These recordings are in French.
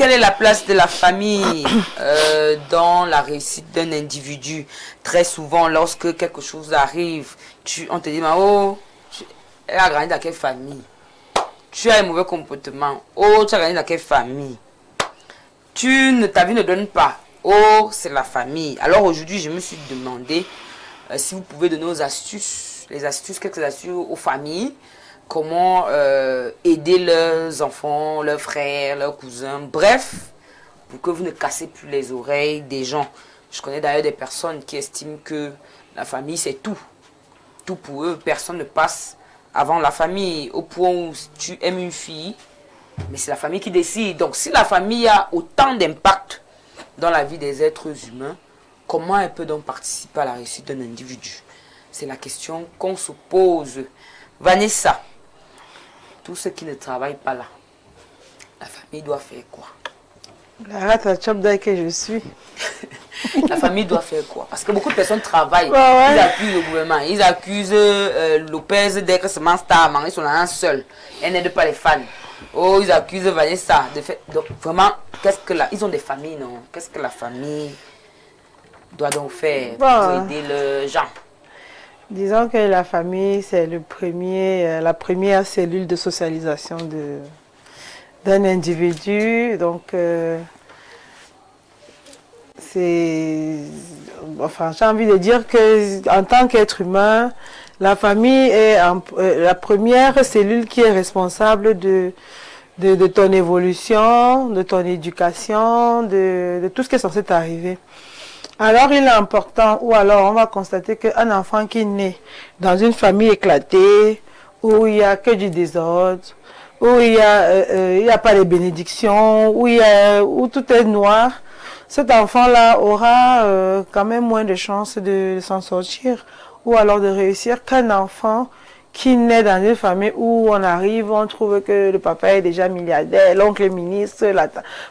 quelle est la place de la famille dans la réussite d'un individu? Très souvent, lorsque quelque chose arrive, on te dit, oh, elle a grandi dans quelle famille? Tu as un mauvais comportement. Oh, tu as grandi dans quelle famille? Ta vie ne donne pas. Oh, c'est la famille. Alors aujourd'hui, je me suis demandé si vous pouvez donner aux astuces, quelques astuces aux familles, comment aider leurs enfants, leurs frères, leurs cousins, bref, pour que vous ne cassez plus les oreilles des gens. Je connais d'ailleurs des personnes qui estiment que la famille c'est tout. Tout pour eux, personne ne passe avant la famille, au point où tu aimes une fille, mais c'est la famille qui décide. Donc si la famille a autant d'impact dans la vie des êtres humains, comment elle peut donc participer à la réussite d'un individu? C'est la question qu'on se pose. Vanessa, tous ceux qui ne travaillent pas là, la famille doit faire quoi? La rate à chop que je suis. La famille doit faire quoi? Parce que beaucoup de personnes travaillent, ouais. Ils accusent le gouvernement, ils accusent Lopez d'être seulement star, ils sont là seuls, elle n'aide pas les fans. Oh, ils accusent Vanessa de faire. Donc vraiment, ils ont des familles, non? Qu'est-ce que la famille doit donc faire pour aider les gens? Disons que la famille, c'est la première cellule de socialisation d'un individu. Donc, j'ai envie de dire qu'en tant qu'être humain, la famille est la première cellule qui est responsable de ton évolution, de ton éducation, de tout ce qui est censé t'arriver. Alors, il est important, ou alors on va constater qu'un enfant qui naît dans une famille éclatée, où il n'y a que du désordre, où il n'y a pas de bénédictions, où tout est noir, cet enfant-là aura quand même moins de chances de s'en sortir, ou alors de réussir qu'un enfant qui naît dans une famille où on arrive, on trouve que le papa est déjà milliardaire, l'oncle est ministre,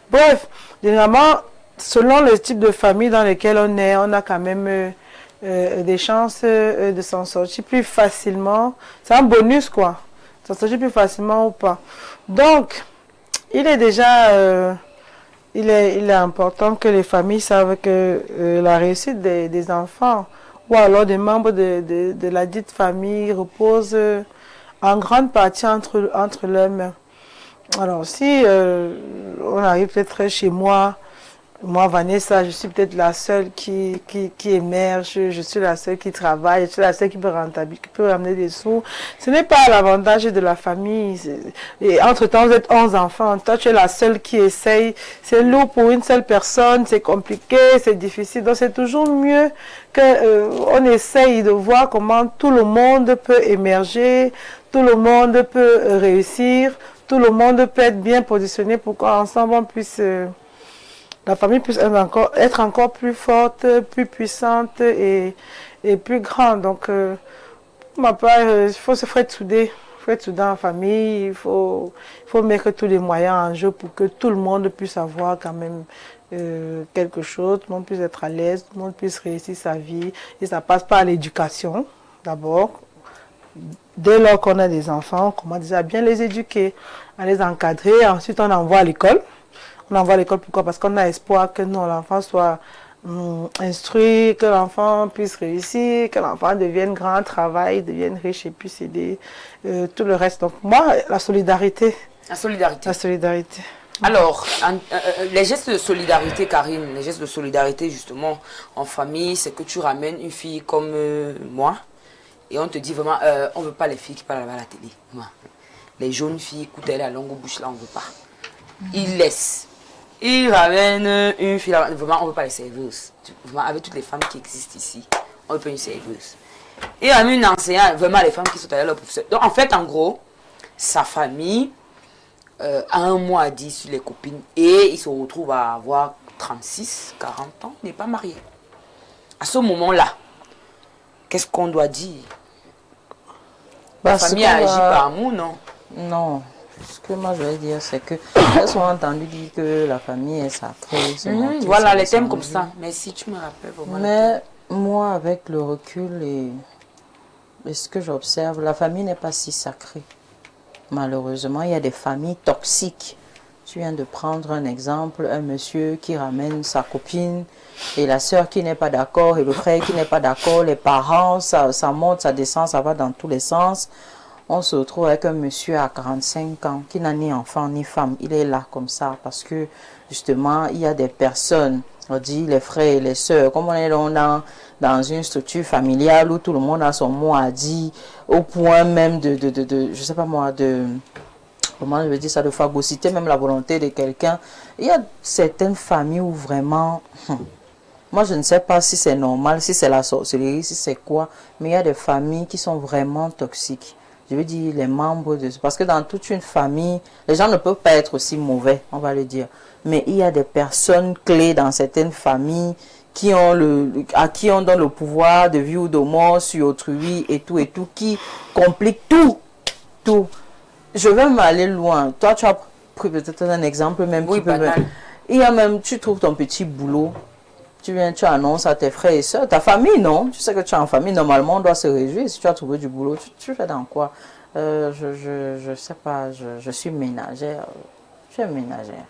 bref, généralement, selon le type de famille dans lequel on est, on a quand même des chances de s'en sortir plus facilement. C'est un bonus, quoi. S'en sortir plus facilement ou pas. Donc, il est déjà... il est important que les familles savent que la réussite des enfants ou alors des membres de la dite famille repose en grande partie entre leurs mains. Alors, si on arrive peut-être chez moi, Vanessa, je suis peut-être la seule qui émerge, je suis la seule qui travaille, je suis la seule qui peut ramener des sous. Ce n'est pas l'avantage de la famille. Et entre-temps, vous êtes 11 enfants. Toi, tu es la seule qui essaye. C'est lourd pour une seule personne, c'est compliqué, c'est difficile. Donc, c'est toujours mieux qu'on essaye de voir comment tout le monde peut émerger, tout le monde peut réussir, tout le monde peut être bien positionné pour qu'ensemble on puisse... la famille puisse être encore plus forte, plus puissante et plus grande. Donc, pour ma part, il faut se faire souder. Il faut être soudé en famille. Il faut mettre tous les moyens en jeu pour que tout le monde puisse avoir quand même quelque chose. Tout le monde puisse être à l'aise, tout le monde puisse réussir sa vie. Et ça passe par l'éducation, d'abord. Dès lors qu'on a des enfants, on commence déjà à bien les éduquer, à les encadrer. Ensuite, on envoie à l'école. On envoie à l'école, pourquoi? Parce qu'on a espoir que l'enfant soit instruit, que l'enfant puisse réussir, que l'enfant devienne grand, travaille, devienne riche et puisse aider tout le reste. Donc moi, la solidarité. La solidarité. La solidarité. Alors, les gestes de solidarité, Karine, les gestes de solidarité justement en famille, c'est que tu ramènes une fille comme moi et on te dit vraiment, on ne veut pas les filles qui parlent à la télé. Moi. Les jeunes filles, écoute, elle a la longue bouche là, on ne veut pas. Ils laissent. Ils ramènent une fille là, vraiment, on ne veut pas les serveuses. Vraiment, avec toutes les femmes qui existent ici, on veut pas une serveuse. Ils ramènent une enseignante, vraiment les femmes qui sont allées à leur professeur. Donc en fait, en gros, sa famille a un mot à dire sur les copines et il se retrouve à avoir 36, 40 ans, il n'est pas marié. À ce moment-là, qu'est-ce qu'on doit dire? La famille agit par amour, non? Non. Ce que moi je vais dire, c'est que j'ai souvent entendu dire que la famille est sacrée. Voilà, les thèmes comme ça. Merci, tu me rappelles vraiment. Mais moi, avec le recul et ce que j'observe, la famille n'est pas si sacrée. Malheureusement, il y a des familles toxiques Tu viens de prendre un exemple, un monsieur qui ramène sa copine et la sœur qui n'est pas d'accord et le frère qui n'est pas d'accord, les parents, ça monte, ça descend, ça va dans tous les sens. On se retrouve avec un monsieur à 45 ans qui n'a ni enfant ni femme. Il est là comme ça parce que justement, il y a des personnes, on dit les frères et les sœurs, comme on est dans une structure familiale où tout le monde a son mot à dire, au point même je sais pas moi, comment je veux dire ça, de phagocyter même la volonté de quelqu'un. Il y a certaines familles où vraiment, moi je ne sais pas si c'est normal, si c'est la sorcellerie, si c'est quoi, mais il y a des familles qui sont vraiment toxiques. Je veux dire les membres de... Parce que dans toute une famille, les gens ne peuvent pas être aussi mauvais, on va le dire. Mais il y a des personnes clés dans certaines familles à qui on donne le pouvoir de vie ou de mort sur autrui et tout, qui compliquent tout. Je vais m'aller loin. Toi, tu as pris peut-être un exemple même. Oui, banal. Il y a même, tu trouves ton petit boulot. Tu annonces à tes frères et soeurs, ta famille, non? Tu sais que tu es en famille, normalement, on doit se réjouir. Si tu as trouvé du boulot, tu fais dans quoi? Je sais pas, je suis ménagère. Je suis ménagère.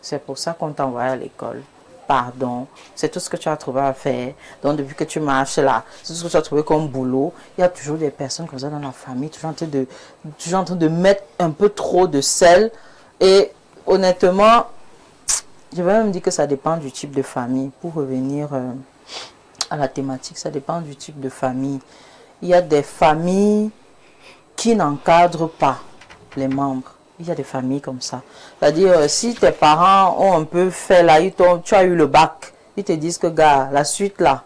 C'est pour ça qu'on t'envoie à l'école. Pardon, c'est tout ce que tu as trouvé à faire. Donc, depuis que tu marches là, c'est tout ce que tu as trouvé comme boulot. Il y a toujours des personnes comme ça dans la famille, toujours en train de mettre un peu trop de sel. Et honnêtement, je vais même dire que ça dépend du type de famille. Pour revenir à la thématique, ça dépend du type de famille. Il y a des familles qui n'encadrent pas les membres. Il y a des familles comme ça. C'est-à-dire, si tes parents ont un peu fait là, tu as eu le bac, ils te disent que, gars, la suite là,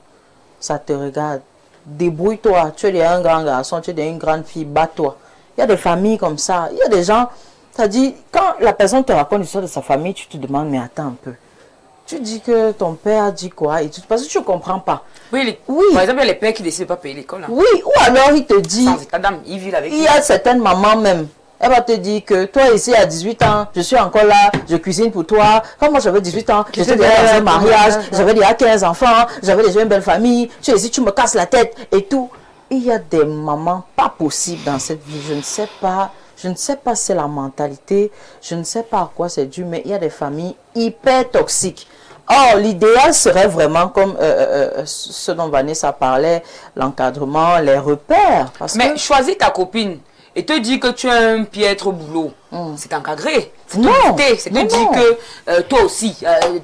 ça te regarde. Débrouille-toi. Tu es un grand garçon, tu es une grande fille, bats-toi. Il y a des familles comme ça. Il y a des gens, c'est-à-dire, quand la personne te raconte l'histoire de sa famille, tu te demandes, mais attends un peu. Tu dis que ton père a dit quoi et tout, parce que tu ne comprends pas. Oui. Par exemple, il y a les pères qui décident de ne pas payer l'école. Hein. Oui, ou alors il te dit... Sans état d'âme, ils vivent avec il y a certaines mamans même. Elle va te dire que toi ici à 18 ans, je suis encore là, je cuisine pour toi. Quand moi j'avais 18 ans, j'étais déjà dans un mariage, j'avais déjà 15 enfants, j'avais déjà une belle famille. Tu es ici, tu me casses la tête et tout. Il y a des mamans pas possibles dans cette vie. Je ne sais pas si c'est la mentalité, je ne sais pas à quoi c'est dû, mais il y a des familles hyper toxiques. Or, l'idéal serait vraiment comme ce dont Vanessa parlait, l'encadrement, les repères. Mais choisis ta copine et te dire que tu as un piètre boulot, c'est encadré. Non, c'est te dire que toi aussi,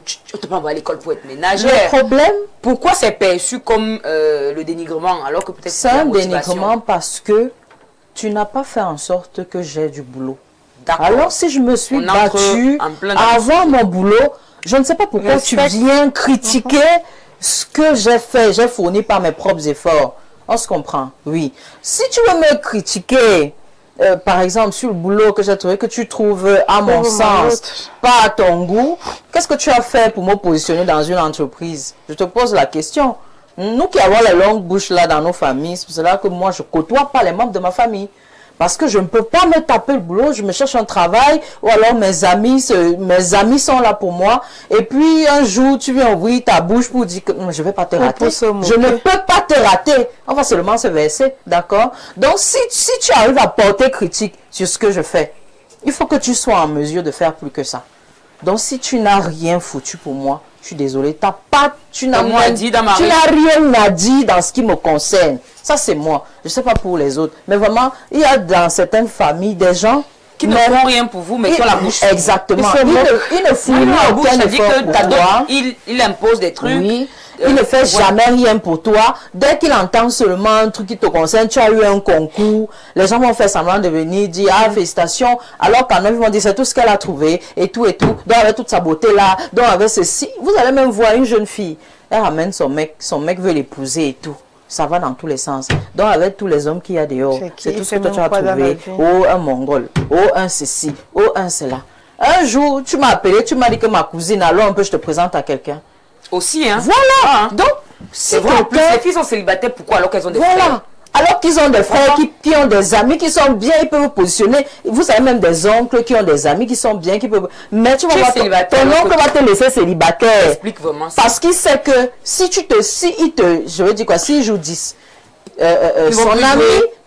tu ne te pas envoyer à l'école pour être ménagère. Le problème, pourquoi c'est perçu comme le dénigrement alors que peut-être c'est un dénigrement parce que tu n'as pas fait en sorte que j'ai du boulot. Alors si je me suis battue avant mon boulot, je ne sais pas pourquoi tu viens critiquer ce que j'ai fait, j'ai fourni par mes propres efforts. On se comprend, oui. Si tu veux me critiquer, par exemple, sur le boulot que j'ai trouvé, que tu trouves, à mon sens, pas à ton goût, qu'est-ce que tu as fait pour me positionner dans une entreprise? Je te pose la question. Nous qui avons les longues bouches là dans nos familles, c'est pour cela que moi, je ne côtoie pas les membres de ma famille. Parce que je ne peux pas me taper le boulot, je me cherche un travail, ou alors mes amis sont là pour moi. Et puis un jour, tu viens ouvrir ta bouche pour dire que je ne vais pas te rater. Je ne peux pas te rater. On va seulement se verser, d'accord? Donc si tu arrives à porter critique sur ce que je fais, il faut que tu sois en mesure de faire plus que ça. Donc si tu n'as rien foutu pour moi, je suis désolée, tu n'as rien à dire dans ce qui me concerne. Ça, c'est moi. Je ne sais pas pour les autres. Mais vraiment, il y a dans certaines familles des gens qui ne font rien pour vous, mais qui ont la bouche. Exactement. Il ne fournit aucun effort pour toi. Il impose des trucs. Oui. Il ne fait jamais rien pour toi. Dès qu'il entend seulement un truc qui te concerne, tu as eu un concours, les gens vont faire semblant de venir dire ah félicitations, alors qu'en eux ils vont dire c'est tout ce qu'elle a trouvé et tout, donc avec toute sa beauté là, donc avec ceci. Vous allez même voir une jeune fille, elle ramène son mec veut l'épouser et tout. Ça va dans tous les sens. Donc avec tous les hommes qu'il y a dehors, c'est tout ce que toi tu as trouvé. Oh un mongol, oh un ceci, oh un cela. Un jour, tu m'as appelé, tu m'as dit que ma cousine, alors un peu je te présente à quelqu'un. Aussi, hein. Voilà. Donc, c'est vrai, en plus, les filles sont célibataires, pourquoi alors qu'elles ont des frères? Alors qu'ils ont des frères qui ont des amis qui sont bien, ils peuvent vous positionner. Vous avez même des oncles qui ont des amis qui sont bien, qui peuvent... Mais tu vas voir, ton oncle va te laisser célibataire. Explique vraiment ça. Parce qu'il sait que si il joue 10,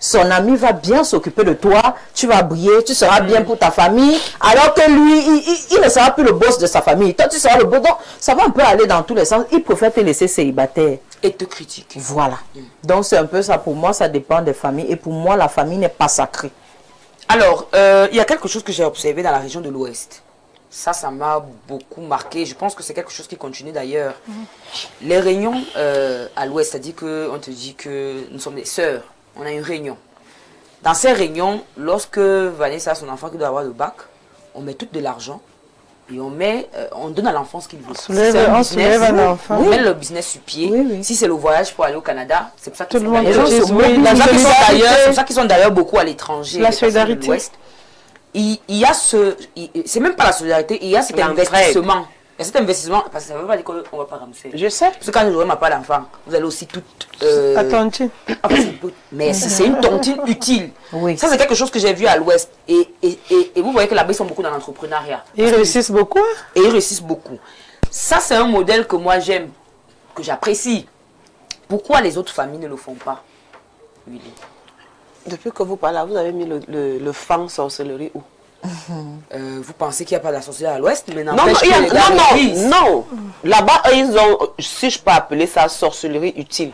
son ami va bien s'occuper de toi, tu vas briller, tu seras bien pour ta famille, alors que lui, il ne sera plus le boss de sa famille. Toi, tu seras le boss. Donc, ça va un peu aller dans tous les sens. Il préfère te laisser célibataire. Et te critique. Voilà. Donc, c'est un peu ça. Pour moi, ça dépend des familles. Et pour moi, la famille n'est pas sacrée. Alors, il y a quelque chose que j'ai observé dans la région de l'Ouest. Ça m'a beaucoup marqué. Je pense que c'est quelque chose qui continue d'ailleurs. Les réunions à l'Ouest, c'est-à-dire qu'on te dit que nous sommes des sœurs. On a une réunion. Dans ces réunions, lorsque Vanessa a son enfant qui doit avoir le bac, on met tout de l'argent et on donne à l'enfant ce qu'il veut. On soulève un enfant. On met le business sur pied. Oui. Si c'est le voyage pour aller au Canada, c'est pour ça qu'ils Tout sont le monde d'ailleurs. cotise, oui. C'est pour ça qu'ils sont d'ailleurs beaucoup à l'étranger. La les personnes de solidarité. l'Ouest. Il y a c'est même pas la solidarité, il y a cet investissement. Il y a cet investissement, parce que ça ne veut pas dire qu'on ne va pas ramasser. Je sais. Parce que quand vous n'aurez pas d'enfant, vous allez aussi tout... Attends-tu. Mais c'est une tontine utile. Oui. Ça, c'est quelque chose que j'ai vu à l'Ouest. Et vous voyez que là-bas, ils sont beaucoup dans l'entrepreneuriat. Ils réussissent beaucoup. Et ils réussissent beaucoup. Ça, c'est un modèle que moi, j'aime, que j'apprécie. Pourquoi les autres familles ne le font pas, Willy? Depuis que vous parlez, vous avez mis le fang sorcellerie où? Vous pensez qu'il n'y a pas de la sorcellerie à l'Ouest, mais Non, n'empêche que les gars réussissent. non. Là-bas, ils ont, si je peux appeler ça sorcellerie utile.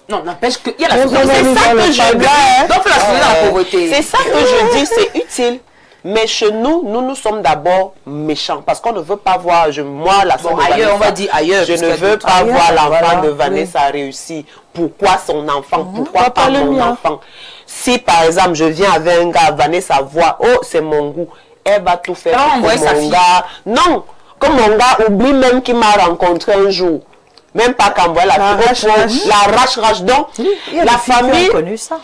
Non, n'empêche qu'il y a la Mais sorcellerie. c'est ça que je dis. Donc, la sorcellerie dans la pauvreté. C'est ça que je dis, c'est utile. Mais chez nous, nous sommes d'abord méchants parce qu'on ne veut pas voir, moi, la sœur de ailleurs, Vanessa, on va dire ailleurs. je parce ne qu'il y a veux d'autres pas ailleurs, voir l'enfant voilà, de Vanessa réussir. Pourquoi son enfant? Pourquoi pas le mon mien? enfant? Si par exemple, je viens avec un gars, Vanessa voit, oh, c'est mon goût, elle va tout faire Ah, pour ouais, que sa mon fille. gars. Non, comme mon gars oublie même qu'il m'a rencontré un jour. Même pas qu'envoie la fille. La rache. Donc, la famille. Connu ça.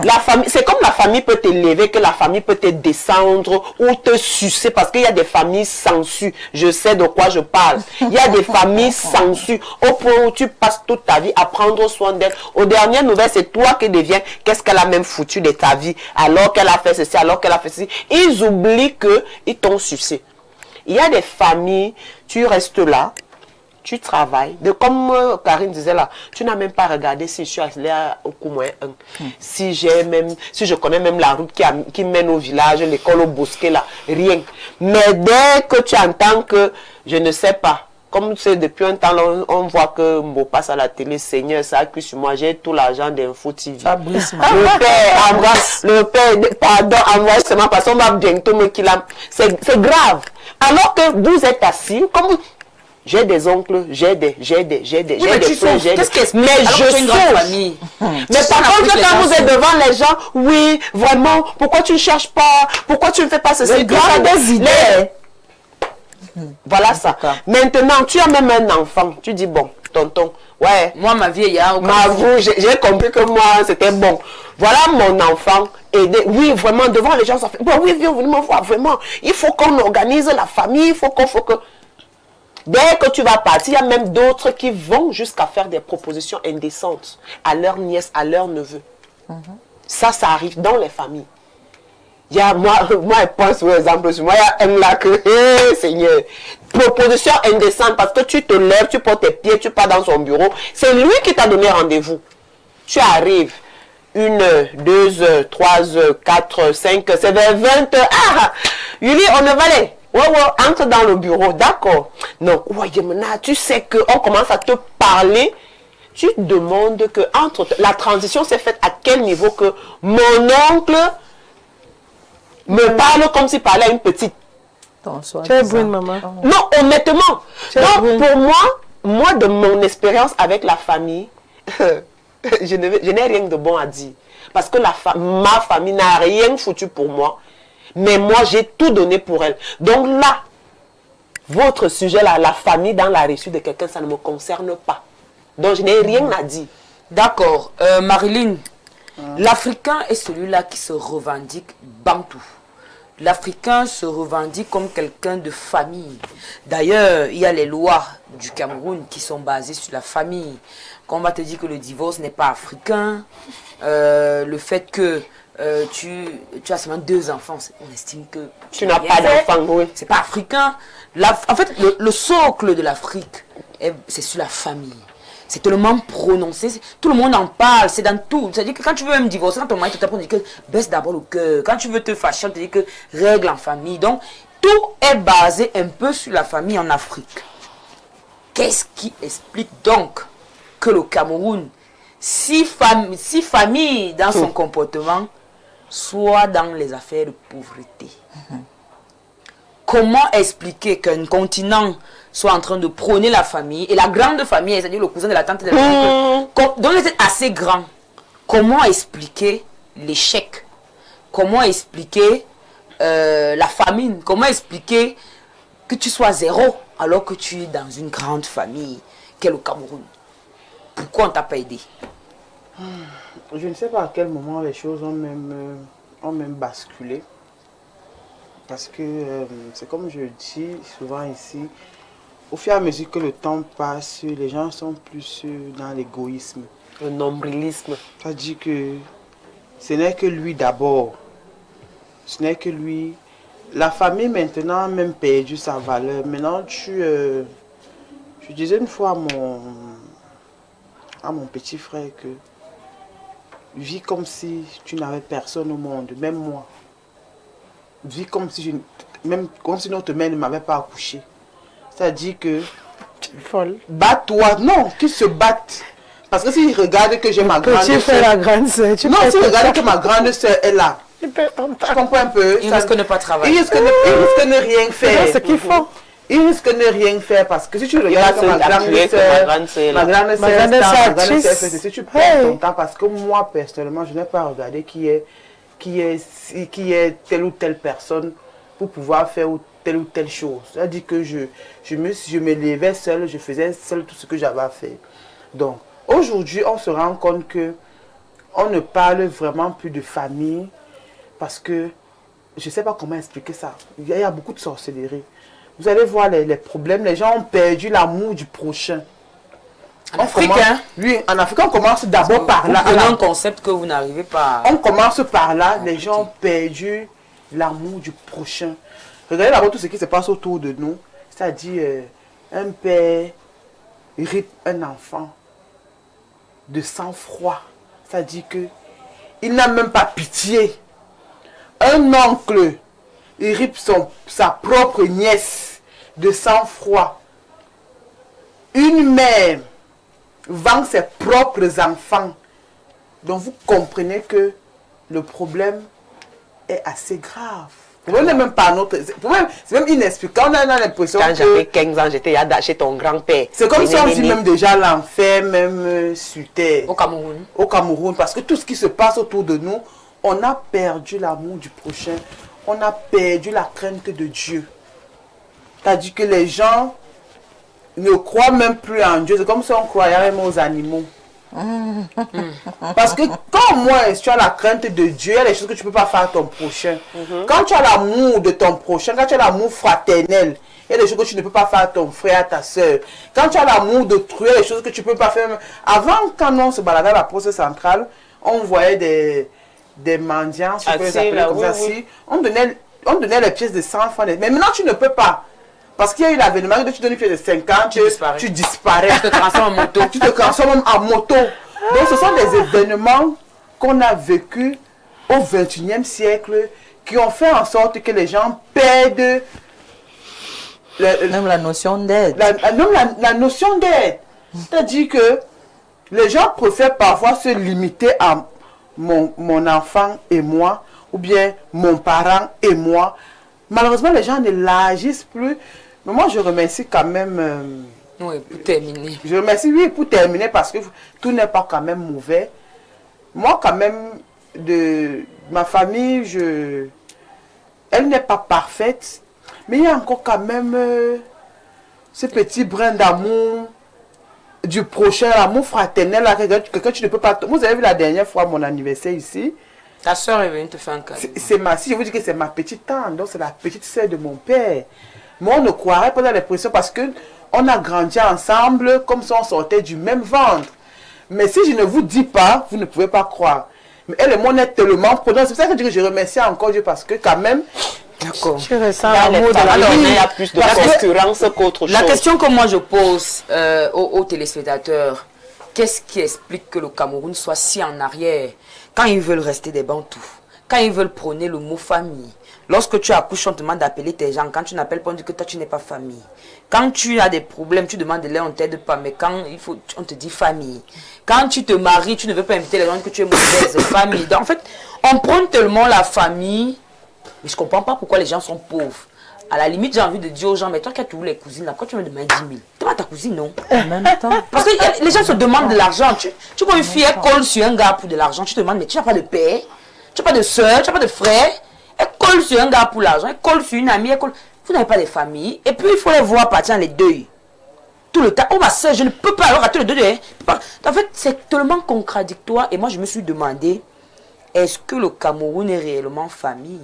La famille, c'est comme la famille peut t'élever, que la famille peut te descendre ou te sucer, parce qu'il y a des familles sensues. Je sais de quoi je parle. Il y a des familles sensues au point où tu passes toute ta vie à prendre soin d'elle. Aux dernières nouvelles, c'est toi qui deviens. Qu'est-ce qu'elle a même foutu de ta vie, alors qu'elle a fait ceci, alors qu'elle a fait ceci. Ils oublient qu'ils t'ont sucé. Il y a des familles, tu restes là. Tu travailles, comme Karine disait là, tu n'as même pas regardé si je suis allée au Koumouen 1, si je connais même la route qui mène au village, l'école au bosquet là, rien. Mais dès que tu entends que, je ne sais pas, comme c'est depuis un temps, on voit que Mbo passe à la télé, Seigneur, ça appuie sur moi, j'ai tout l'argent d'Info TV. Le père, pardon, envoie seulement parce qu'on va bientôt me qu'il a. C'est grave. Alors que vous êtes assis, comme j'ai des oncles, j'ai des frères, j'ai des... Mais je souffre. Mais par contre, quand vous êtes devant les gens, oui, vraiment, pourquoi tu ne cherches pas? Pourquoi tu ne fais pas ceci? Tu as des idées. Voilà ça. Maintenant, tu as même un enfant. Tu dis, bon, tonton, ouais. Moi, ma vie, il y a j'ai compris que moi, c'était bon. Voilà mon enfant. Oui, vraiment, devant les gens, ça fait, bon, oui, viens, venez me voir, vraiment. Il faut qu'on organise la famille, il faut que... Dès que tu vas partir, il y a même d'autres qui vont jusqu'à faire des propositions indécentes à leur nièce, à leur neveu. Ça arrive dans les familles. Il y a, moi, je pense, par exemple, sur moi, il y a un là que, Seigneur, proposition indécente parce que tu te lèves, tu portes tes pieds, tu pars dans son bureau. C'est lui qui t'a donné rendez-vous. Tu arrives. 1 heure, 2 heures, 3 heures, 4 heures, 5 heures, c'est vers 20 heures. Ah, Yuli, on ne va aller. Entre dans le bureau, d'accord. Non, tu sais qu'on commence à te parler. Tu demandes que la transition s'est faite à quel niveau que mon oncle me parle comme s'il parlait à une petite. Tu es bonne, maman. Non, honnêtement. Donc, pour moi, de mon expérience avec la famille, je n'ai rien de bon à dire. Parce que ma famille n'a rien foutu pour moi. Mais moi, j'ai tout donné pour elle. Donc là, votre sujet là, la famille dans la réussite de quelqu'un, ça ne me concerne pas. Donc je n'ai rien à dire. D'accord. Marilyn, l'Africain est celui-là qui se revendique bantou. L'Africain se revendique comme quelqu'un de famille. D'ailleurs, il y a les lois du Cameroun qui sont basées sur la famille. Quand on va te dire que le divorce n'est pas africain, le fait que tu as seulement 2 enfants, on estime que tu n'as pas d'enfants, oui. C'est pas africain. En fait, le socle de l'Afrique, c'est sur la famille. C'est tellement prononcé. Tout le monde en parle. C'est dans tout. C'est-à-dire que quand tu veux même divorcer, quand ton mari te t'apprend, on dit que baisse d'abord le cœur. Quand tu veux te fâcher, on te dit que règle en famille. Donc, tout est basé un peu sur la famille en Afrique. Qu'est-ce qui explique donc que le Cameroun, si famille dans son comportement, soit dans les affaires de pauvreté? Comment expliquer qu'un continent soit en train de prôner la famille et la grande famille, c'est-à-dire le cousin de la tante de la donc c'est assez grand. Comment expliquer l'échec? Comment expliquer la famine? Comment expliquer que tu sois zéro alors que tu es dans une grande famille qu'est le Cameroun? Pourquoi on t'a pas aidé? Je ne sais pas à quel moment les choses ont même basculé. Parce que c'est comme je dis souvent ici, au fur et à mesure que le temps passe, les gens sont plus dans l'égoïsme. Le nombrilisme. C'est-à-dire que ce n'est que lui d'abord. Ce n'est que lui. La famille maintenant a même perdu sa valeur. Maintenant, je disais une fois à mon petit frère que vis comme si tu n'avais personne au monde, même moi. Vis comme si comme si notre mère ne m'avait pas accouché. C'est-à-dire que Folle. bats-toi, non, qu'ils se battent. Parce que s'ils regardent que j'ai ma grande Tu fais la grande sœur. non, s'ils regardent que ma grande sœur est là. Tu comprends un peu? Il risque de ne pas travailler. Ils risquent de ne rien faire. C'est ce qu'ils font. Ils risquent de ne rien faire parce que si tu regardes que ma grande sœur, ma grande fait ceci, tu perds ton temps parce que moi, personnellement, je n'ai pas regardé qui est telle ou telle personne pour pouvoir faire telle ou telle chose. C'est-à-dire que je me levais seule, je faisais seule tout ce que j'avais à faire. Donc, aujourd'hui, on se rend compte que on ne parle vraiment plus de famille parce que je ne sais pas comment expliquer ça. Il y a beaucoup de sorcellerie. Vous allez voir les problèmes, les gens ont perdu l'amour du prochain. En Afrique, oui, en Afrique, on commence d'abord par là. C'est un concept que vous n'arrivez pas à... On commence par là, les gens ont perdu l'amour du prochain. Regardez d'abord tout ce qui se passe autour de nous. C'est-à-dire, un père ripe un enfant de sang-froid. C'est-à-dire que il n'a même pas pitié. Un oncle, il ripe sa propre nièce de sang-froid. Une mère vend ses propres enfants. Donc vous comprenez que le problème est assez grave. Le problème n'est même pas notre... C'est même inexplicable. On a l'impression que... Quand j'avais 15 ans, j'étais chez ton grand-père. C'est comme si on dit même déjà l'enfer, même sur terre. Au Cameroun. Au Cameroun. Parce que tout ce qui se passe autour de nous, on a perdu l'amour du prochain. On a perdu la crainte de Dieu. C'est-à-dire que les gens ne croient même plus en Dieu. C'est comme si on croyait même aux animaux. Parce que quand moi tu as la crainte de Dieu, il y a des choses que tu ne peux pas faire à ton prochain. Quand tu as l'amour de ton prochain, quand tu as l'amour fraternel, il y a des choses que tu ne peux pas faire à ton frère, à ta soeur. Quand tu as l'amour d'autrui, il y a des choses que tu ne peux pas faire. Avant, quand on se baladait à la poste centrale, on voyait des mendiants, si on peut les appeler comme ça. On donnait les pièces de 100 francs. Mais maintenant, tu ne peux pas. Parce qu'il y a eu l'avènement de tu donnes une pièce de 50, tu disparais. Tu te transformes en moto. Tu te transformes en moto. Donc ce sont des événements qu'on a vécus au XXIe siècle qui ont fait en sorte que les gens perdent même la notion d'aide. La notion d'aide. C'est-à-dire que les gens préfèrent parfois se limiter à mon enfant et moi, ou bien mon parent et moi. Malheureusement, les gens ne l'agissent plus. Mais moi, je remercie quand même... oui, pour terminer. Je remercie, oui, pour terminer, parce que tout n'est pas quand même mauvais. Moi, quand même, de ma famille, elle n'est pas parfaite. Mais il y a encore quand même ce petit brin d'amour du prochain, l'amour fraternel, que tu ne peux pas... Vous avez vu la dernière fois mon anniversaire ici. Ta soeur est venue te faire un cadeau. Si je vous dis que c'est ma petite tante, donc c'est la petite sœur de mon père. Mais on ne croirait pas dans l'impression parce qu'on a grandi ensemble comme si on sortait du même ventre. Mais si je ne vous dis pas, vous ne pouvez pas croire. Mais elle et moi, on est tellement prenants. C'est pour ça que je dis que je remercie encore Dieu parce que quand même... D'accord. Tu ressens l'amour de la Alors, vie. il y a plus de concurrence qu'autre chose. La question que moi je pose aux téléspectateurs, qu'est-ce qui explique que le Cameroun soit si en arrière quand ils veulent rester des bantous, quand ils veulent prôner le mot famille? Lorsque tu accouches, on te demande d'appeler tes gens. Quand tu n'appelles pas, on dit que toi, tu n'es pas famille. Quand tu as des problèmes, tu demandes de l'aide, on ne t'aide pas. Mais quand il faut, on te dit famille. Quand tu te maries, tu ne veux pas inviter les gens que tu es mauvaise famille. Donc, en fait, on prône tellement la famille. Mais je ne comprends pas pourquoi les gens sont pauvres. À la limite, j'ai envie de dire aux gens, mais toi qui as tous les cousines, là, pourquoi tu me demandes 10 000? Demande ta cousine, non? En même temps. Parce que les gens se demandent de l'argent. Tu vois une fille, elle colle sur un gars pour de l'argent. Tu te demandes, mais tu n'as pas de père, tu n'as pas de soeur, tu n'as pas de frère. Elle colle sur un gars pour l'argent, elle colle sur une amie, elle colle. Vous n'avez pas de famille. Et puis, il faut les voir partir dans les deuils. Tout le temps. Oh, ma soeur, je ne peux pas alors rater le deuil. En fait, c'est tellement contradictoire. Et moi, je me suis demandé, est-ce que le Cameroun est réellement famille?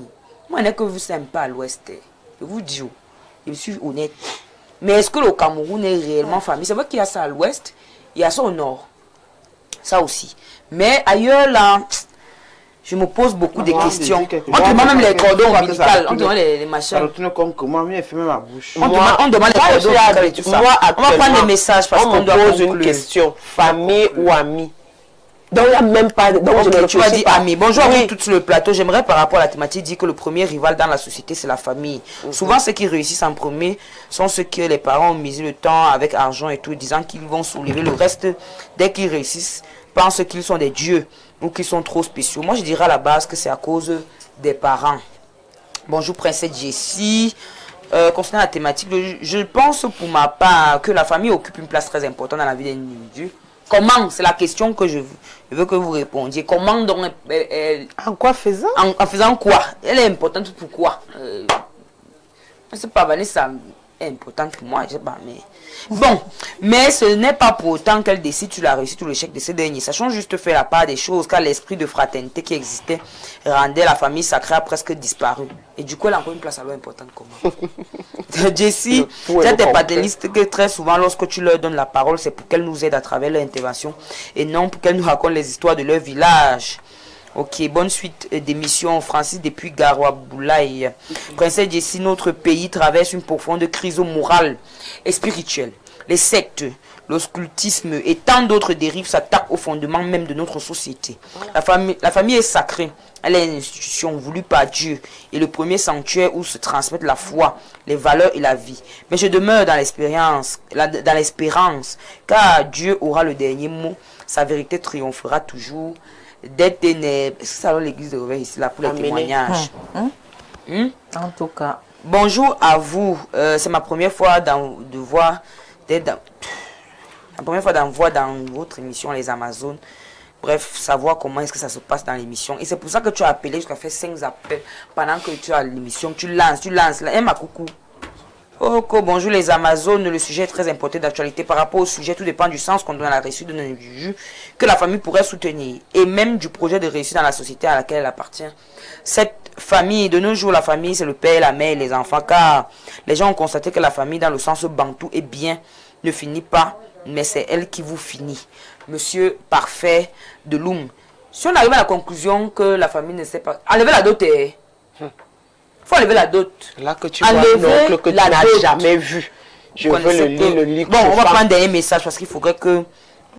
Moi, je ne que vous n'aimez pas à l'ouest. Je vous dis, je suis honnête. Mais est-ce que le Cameroun est réellement famille? C'est vrai qu'il y a ça à l'ouest, il y a ça au nord. Ça aussi. Mais ailleurs, là, je me pose beaucoup de questions. On demande même les cordons ombilicaux, on demande les machins. Comment mieux fermer ma bouche. On demande les cordons ombilicaux et tout ça. On va prendre des messages parce qu'on doit pose une question. Famille ou ami? Donc, il n'y a même pas. Donc, tu vas dire ami. Bonjour à vous tous sur le plateau. J'aimerais, par rapport à la thématique, dire que le premier rival dans la société, c'est la famille. Souvent, ceux qui réussissent en premier sont ceux que les parents ont misé le temps avec argent et tout, disant qu'ils vont soulever le reste. Dès qu'ils réussissent, pensent qu'ils sont des dieux ou qu'ils sont trop spéciaux. Moi, je dirais à la base que c'est à cause des parents. Bonjour, Princesse Jessie. Concernant la thématique, je pense pour ma part que la famille occupe une place très importante dans la vie d'un individu. Comment? C'est la question que je veux que vous répondiez. Comment donc En quoi faisant? En faisant quoi? Elle est importante pourquoi? Je ne sais pas, Vanessa est importante pour moi, je sais pas, mais... Bon, mais ce n'est pas pour autant qu'elle décide sur la réussite ou l'échec de ces derniers. Sachons juste faire la part des choses, car l'esprit de fraternité qui existait rendait la famille sacrée a presque disparu. Et du coup, elle a encore une place alors importante comment? Jessie, tu as des panélistes que très souvent, lorsque tu leur donnes la parole, c'est pour qu'elles nous aident à travers leur intervention et non pour qu'elles nous racontent les histoires de leur village. Ok, bonne suite d'émission. Francis depuis Garoua Boulaye. Princesse Jessie, notre pays traverse une profonde crise morale et spirituelle. Les sectes, l'occultisme et tant d'autres dérives s'attaquent au fondement même de notre société. La famille est sacrée. Elle est une institution voulue par Dieu et le premier sanctuaire où se transmettent la foi, les valeurs et la vie. Mais je demeure dans l'espérance, car Dieu aura le dernier mot. Sa vérité triomphera toujours. Des ténèbres. Est-ce que ça va l'église de Réveil ici là pour les témoignages? En tout cas. Bonjour à vous. C'est ma première fois la première fois d'en voir dans votre émission Les Amazones. Bref, savoir comment est-ce que ça se passe dans l'émission. Et c'est pour ça que tu as appelé, tu as fait 5 appels pendant que tu as l'émission. Tu lances. Là, ma coucou. Oh, bonjour les Amazones, le sujet est très important d'actualité. Par rapport au sujet, tout dépend du sens qu'on donne à la réussite d'un individu que la famille pourrait soutenir et même du projet de réussite dans la société à laquelle elle appartient. Cette famille, de nos jours, la famille, c'est le père, la mère et les enfants, car les gens ont constaté que la famille, dans le sens bantou, est bien, ne finit pas, mais c'est elle qui vous finit. Monsieur Parfait de Loum, si on arrive à la conclusion que la famille ne sait pas... Enlevez la dot, faut enlever la dot. Là que tu vois un oncle que tu n'as jamais vu. Je veux le lit. Bon, on va prendre un dernier message parce qu'il faudrait que